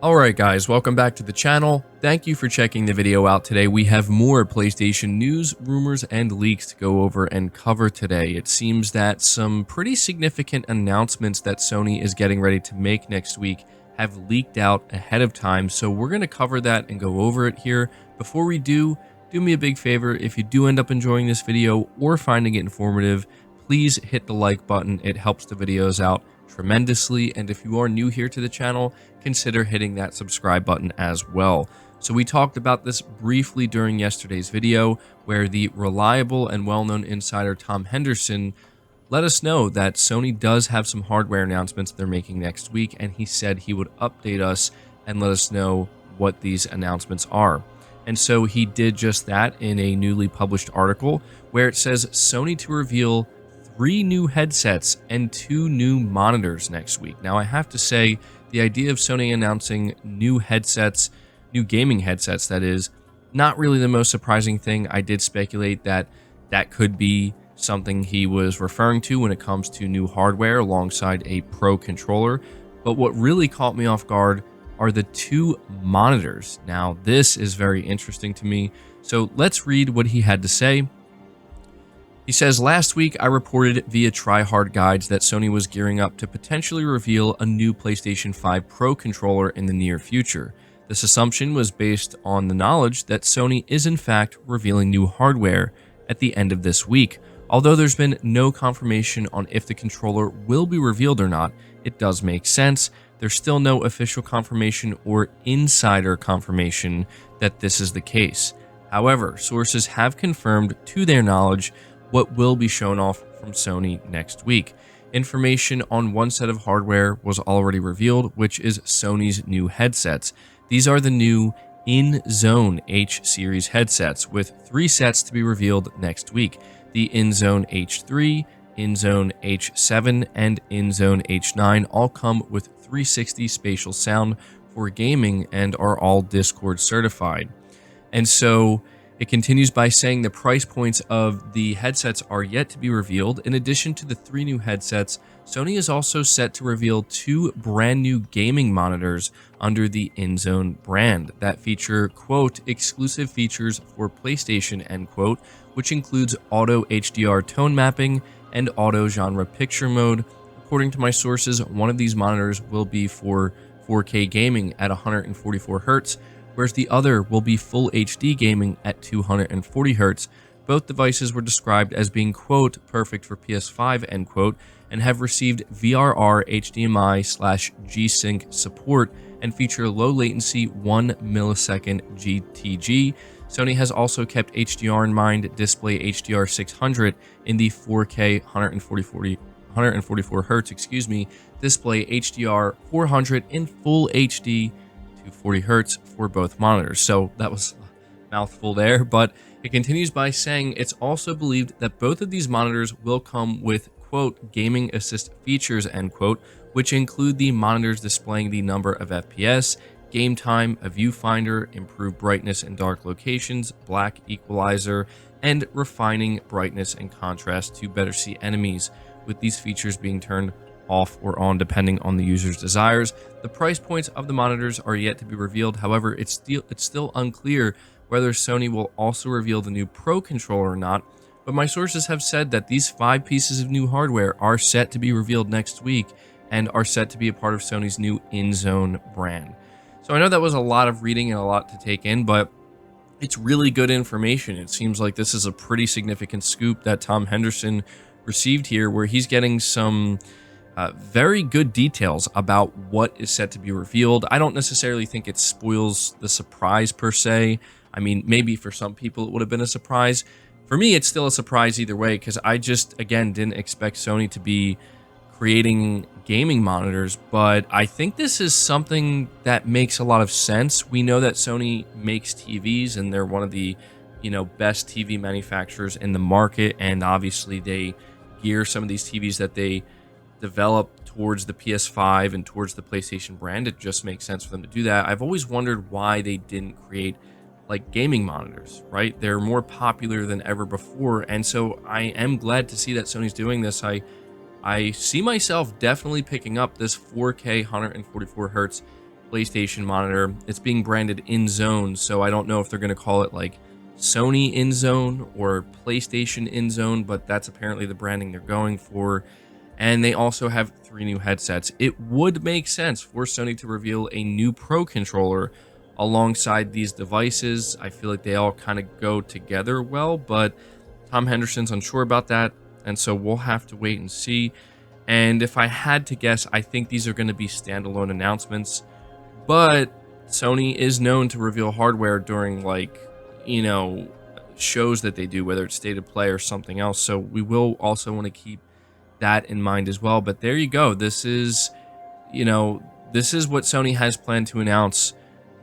Alright guys, welcome back to the channel. Thank you for checking the video out today. We have more PlayStation news, rumors, and leaks to go over and cover today. It seems that some pretty significant announcements that Sony is getting ready to make next week have leaked out ahead of time, so we're going to cover that and go over it here. Before we do me a big favor. If you do end up enjoying this video or finding it informative, please hit the like button. It helps the videos out tremendously, and if you are new here to the channel, consider hitting that subscribe button as well. So we talked about this briefly during yesterday's video, where the reliable and well-known insider Tom Henderson let us know that Sony does have some hardware announcements they're making next week, and he said he would update us and let us know what these announcements are. And so he did just that in a newly published article where it says Sony to reveal 3 new headsets and 2 new monitors next week. Now, I have to say, the idea of Sony announcing new headsets, new gaming headsets, that is, not really the most surprising thing. I did speculate that that could be something he was referring to when it comes to new hardware alongside a Pro controller. But what really caught me off guard are the 2 monitors. Now, this is very interesting to me. So let's read what he had to say. He says, last week I reported via tryhard guides that Sony was gearing up to potentially reveal a new PlayStation 5 Pro controller in the near future. This assumption was based on the knowledge that Sony is in fact revealing new hardware at the end of this week. Although there's been no confirmation on if the controller will be revealed or not, it does make sense. There's still no official confirmation or insider confirmation that this is the case. However, sources have confirmed to their knowledge what will be shown off from Sony next week. Information on one set of hardware was already revealed, which is Sony's new headsets. These are the new InZone H series headsets, with 3 sets to be revealed next week. The InZone H3, InZone H7, and InZone H9 all come with 360 spatial sound for gaming and are all Discord certified. And so it continues by saying the price points of the headsets are yet to be revealed. In addition to the 3 new headsets, Sony is also set to reveal 2 brand new gaming monitors under the InZone brand that feature, quote, exclusive features for PlayStation, end quote, which includes auto HDR tone mapping and auto genre picture mode. According to my sources, one of these monitors will be for 4K gaming at 144 Hz, whereas the other will be full HD gaming at 240 Hz. Both devices were described as being, quote, perfect for PS5, end quote, and have received VRR HDMI/G-Sync support and feature low latency 1 millisecond GTG. Sony has also kept HDR in mind, display HDR 600 in the 4K 144 Hz, display HDR 400 in full HD 240 Hz for both monitors. So that was a mouthful there, but it continues by saying it's also believed that both of these monitors will come with, quote, gaming assist features, end quote, which include the monitors displaying the number of FPS, game time, a viewfinder, improved brightness in dark locations, black equalizer, and refining brightness and contrast to better see enemies, with these features being turned off or on depending on the user's desires. The price points of the monitors are yet to be revealed. However, it's still unclear whether Sony will also reveal the new Pro controller or not, but my sources have said that these 5 pieces of new hardware are set to be revealed next week and are set to be a part of Sony's new InZone brand. So I know that was a lot of reading and a lot to take in, but it's really good information. It seems like this is a pretty significant scoop that Tom Henderson received here, where he's getting some very good details about what is set to be revealed. I don't necessarily think it spoils the surprise per se. I mean, maybe for some people it would have been a surprise. For me, it's still a surprise either way, because I just, again, didn't expect Sony to be creating gaming monitors, but I think this is something that makes a lot of sense. We know that Sony makes TVs, and they're one of the, best TV manufacturers in the market, and obviously they gear some of these TVs that they develop towards the PS5 and towards the PlayStation brand. It just makes sense for them to do that. I've always wondered why they didn't create like gaming monitors, right? They're more popular than ever before, and so I am glad to see that Sony's doing this. I see myself definitely picking up this 4K 144 Hz PlayStation monitor. It's being branded InZone, so I don't know if they're going to call it like Sony InZone or PlayStation InZone, but that's apparently the branding they're going for. And they also have 3 new headsets. It would make sense for Sony to reveal a new Pro controller alongside these devices. I feel like they all kind of go together well, but Tom Henderson's unsure about that, and so we'll have to wait and see. And if I had to guess, I think these are going to be standalone announcements, but Sony is known to reveal hardware during, like, shows that they do, whether it's State of Play or something else. So we will also want to keep that in mind as well. But there you go. This is what Sony has planned to announce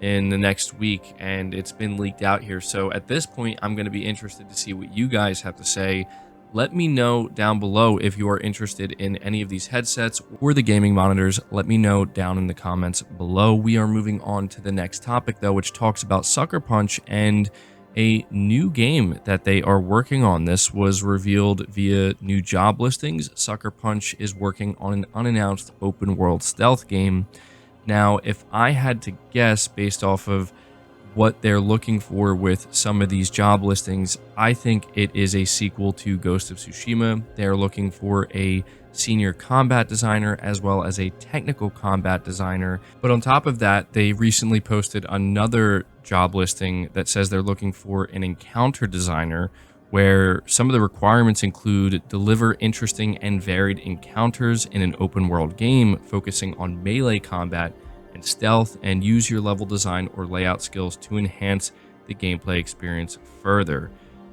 in the next week, and it's been leaked out here. So at this point, I'm going to be interested to see what you guys have to say. Let me know down below if you are interested in any of these headsets or the gaming monitors. Let me know down in the comments below. We are moving on to the next topic, though, which talks about Sucker Punch and a new game that they are working on. This was revealed via new job listings. Sucker Punch is working on an unannounced open world stealth game. Now, if I had to guess based off of what they're looking for with some of these job listings, I think it is a sequel to Ghost of Tsushima. They're looking for a senior combat designer as well as a technical combat designer. But on top of that, they recently posted another job listing that says they're looking for an encounter designer, where some of the requirements include deliver interesting and varied encounters in an open world game focusing on melee combat and stealth, and use your level design or layout skills to enhance the gameplay experience further.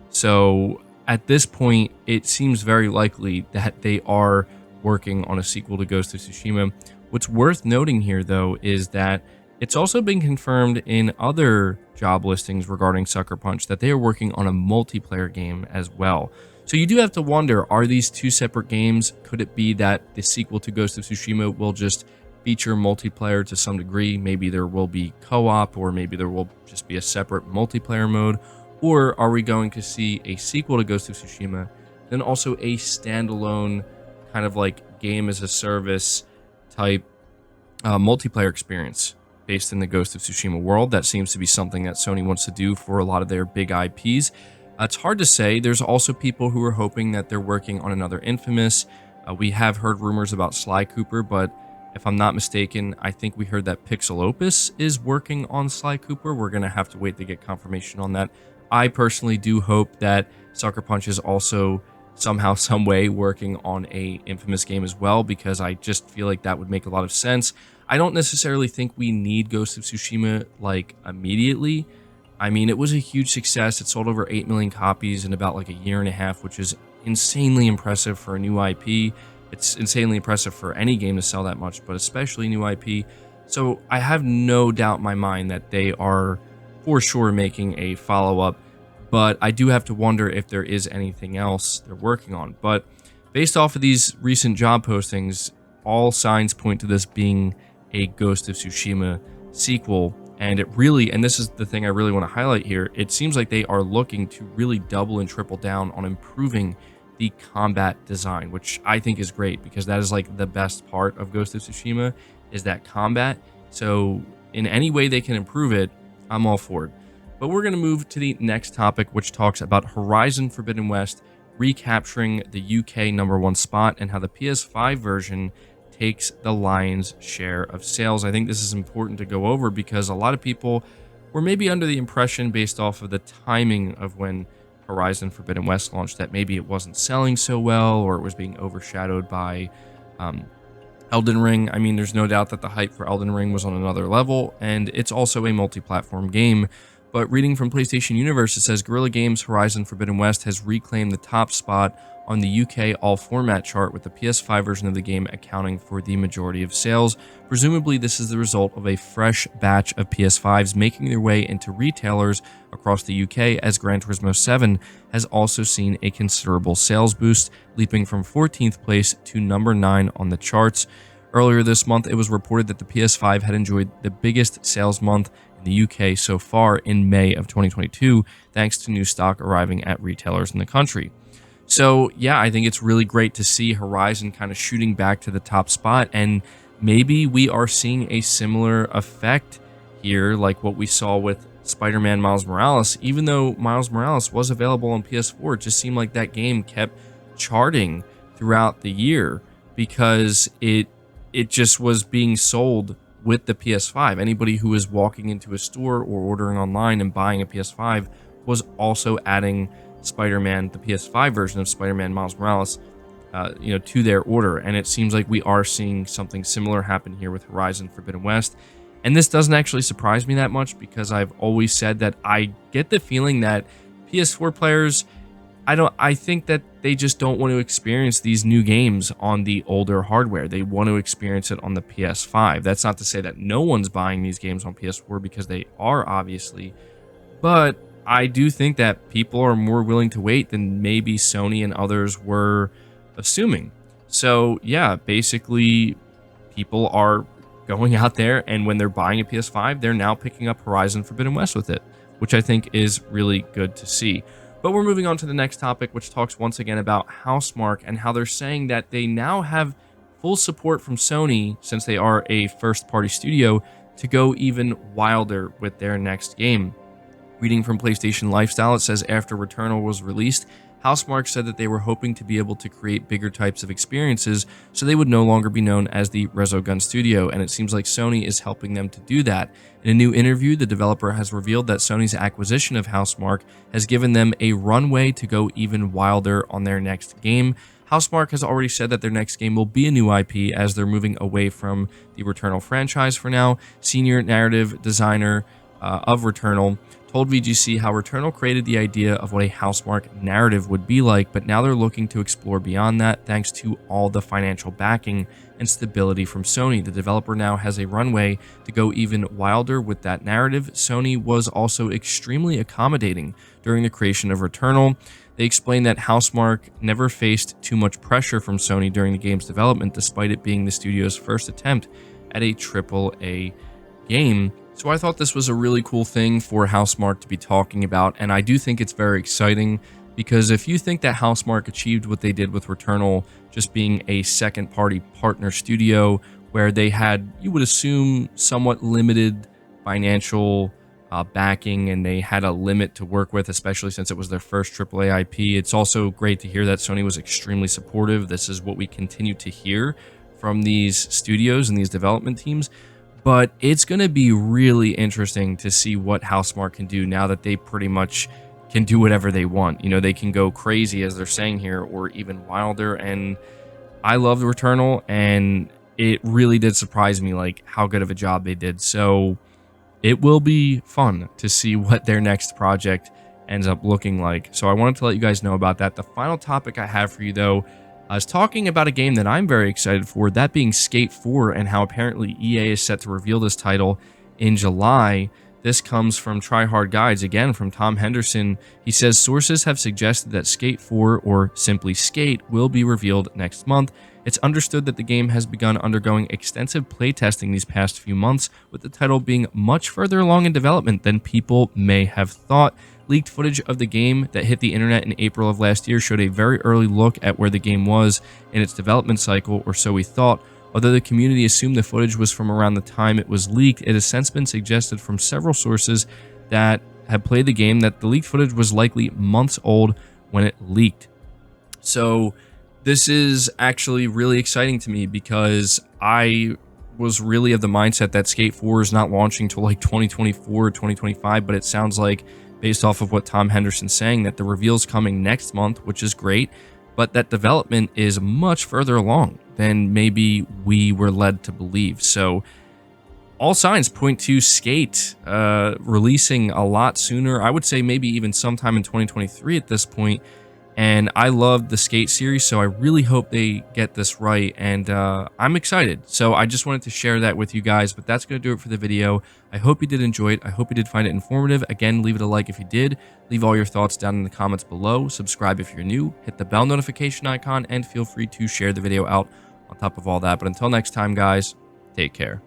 So at this point, it seems very likely that they are working on a sequel to Ghost of Tsushima. What's worth noting here, though, is that it's also been confirmed in other job listings regarding Sucker Punch that they are working on a multiplayer game as well. So you do have to wonder, are these 2 separate games? Could it be that the sequel to Ghost of Tsushima will just feature multiplayer to some degree? Maybe there will be co-op, or maybe there will just be a separate multiplayer mode. Or are we going to see a sequel to Ghost of Tsushima, then also a standalone kind of like game as a service type multiplayer experience based in the Ghost of Tsushima world? That seems to be something that Sony wants to do for a lot of their big IPs. It's hard to say. There's also people who are hoping that they're working on another Infamous. We have heard rumors about Sly Cooper, but if I'm not mistaken, I think we heard that Pixel Opus is working on Sly Cooper. We're going to have to wait to get confirmation on that. I personally do hope that Sucker Punch is also somehow, some way working on a Infamous game as well, because I just feel like that would make a lot of sense. I don't necessarily think we need Ghost of Tsushima like immediately. I mean, it was a huge success. It sold over 8 million copies in about like a year and a half, which is insanely impressive for a new IP. It's insanely impressive for any game to sell that much, but especially new IP. So I have no doubt in my mind that they are for sure making a follow-up, but I do have to wonder if there is anything else they're working on. But based off of these recent job postings, all signs point to this being a Ghost of Tsushima sequel. And it really, and this is the thing I really want to highlight here, it seems like they are looking to really double and triple down on improving the combat design, which I think is great, because that is like the best part of Ghost of Tsushima, is that combat. So in any way they can improve it, I'm all for it. But we're going to move to the next topic, which talks about Horizon Forbidden West recapturing the UK #1 spot, and how the PS5 version takes the lion's share of sales. I think this is important to go over, because a lot of people were maybe under the impression, based off of the timing of when Horizon Forbidden West launched, that maybe it wasn't selling so well, or it was being overshadowed by Elden Ring. I mean, there's no doubt that the hype for Elden Ring was on another level, and it's also a multi-platform game. But reading from PlayStation Universe, it says Guerrilla Games' Horizon Forbidden West has reclaimed the top spot on the UK all-format chart, with the PS5 version of the game accounting for the majority of sales. Presumably, this is the result of a fresh batch of PS5s making their way into retailers across the UK, as Gran Turismo 7 has also seen a considerable sales boost, leaping from 14th place to number 9 on the charts. Earlier this month, it was reported that the PS5 had enjoyed the biggest sales month in the UK so far in May of 2022, thanks to new stock arriving at retailers in the country. So yeah, I think it's really great to see Horizon kind of shooting back to the top spot, and maybe we are seeing a similar effect here, like what we saw with Spider-Man Miles Morales. Even though Miles Morales was available on PS4, it just seemed like that game kept charting throughout the year because it just was being sold with the PS5. Anybody who was walking into a store or ordering online and buying a PS5 was also adding Spider-Man, the PS5 version of Spider-Man Miles Morales, to their order. And it seems like we are seeing something similar happen here with Horizon Forbidden West. And this doesn't actually surprise me that much because I've always said that I get the feeling that PS4 players, I think that they just don't want to experience these new games on the older hardware. They want to experience it on the PS5. That's not to say that no one's buying these games on PS4, because they are, obviously. But I do think that people are more willing to wait than maybe Sony and others were assuming. So yeah, basically people are going out there, and when they're buying a PS5, they're now picking up Horizon Forbidden West with it, which I think is really good to see. But we're moving on to the next topic, which talks once again about Housemarque and how they're saying that they now have full support from Sony, since they are a first-party studio, to go even wilder with their next game. Reading from PlayStation Lifestyle, it says after Returnal was released, Housemarque said that they were hoping to be able to create bigger types of experiences, so they would no longer be known as the Resogun Studio, and it seems like Sony is helping them to do that. In a new interview, the developer has revealed that Sony's acquisition of Housemarque has given them a runway to go even wilder on their next game. Housemarque has already said that their next game will be a new IP, as they're moving away from the Returnal franchise for now. Senior narrative designer of Returnal told VGC how Returnal created the idea of what a Housemarque narrative would be like, but now they're looking to explore beyond that thanks to all the financial backing and stability from Sony. The developer now has a runway to go even wilder with that narrative. Sony was also extremely accommodating during the creation of Returnal. They explained that Housemarque never faced too much pressure from Sony during the game's development, despite it being the studio's first attempt at a AAA game. So I thought this was a really cool thing for Housemarque to be talking about, and I do think it's very exciting, because if you think that Housemarque achieved what they did with Returnal, just being a second-party partner studio where they had, you would assume, somewhat limited financial backing, and they had a limit to work with, especially since it was their first AAA IP. It's also great to hear that Sony was extremely supportive. This is what we continue to hear from these studios and these development teams. But it's going to be really interesting to see what Housemarque can do now that they pretty much can do whatever they want. You know, they can go crazy, as they're saying here, or even wilder. And I love the Returnal, and it really did surprise me, like, how good of a job they did. So it will be fun to see what their next project ends up looking like. So I wanted to let you guys know about that. The final topic I have for you, though, I was talking about a game that I'm very excited for, that being Skate 4, and how apparently EA is set to reveal this title in July. This comes from Tryhard Guides, again from Tom Henderson. He says sources have suggested that Skate 4, or simply Skate, will be revealed next month. It's understood that the game has begun undergoing extensive playtesting these past few months, with the title being much further along in development than people may have thought. Leaked footage of the game that hit the internet in April of last year showed a very early look at where the game was in its development cycle, or so we thought. Although the community assumed the footage was from around the time it was leaked, it has since been suggested from several sources that have played the game that the leaked footage was likely months old when it leaked. So this is actually really exciting to me, because I was really of the mindset that Skate 4 is not launching till like 2024 or 2025, but it sounds like, based off of what Tom Henderson's saying, that the reveal's coming next month, which is great, but that development is much further along than maybe we were led to believe. So all signs point to Skate releasing a lot sooner. I would say maybe even sometime in 2023 at this point. And I love the Skate series, so I really hope they get this right, and I'm excited. So I just wanted to share that with you guys, but that's going to do it for the video. I hope you did enjoy it. I hope you did find it informative. Again, leave it a like if you did. Leave all your thoughts down in the comments below. Subscribe if you're new. Hit the bell notification icon, and feel free to share the video out on top of all that. But until next time, guys, take care.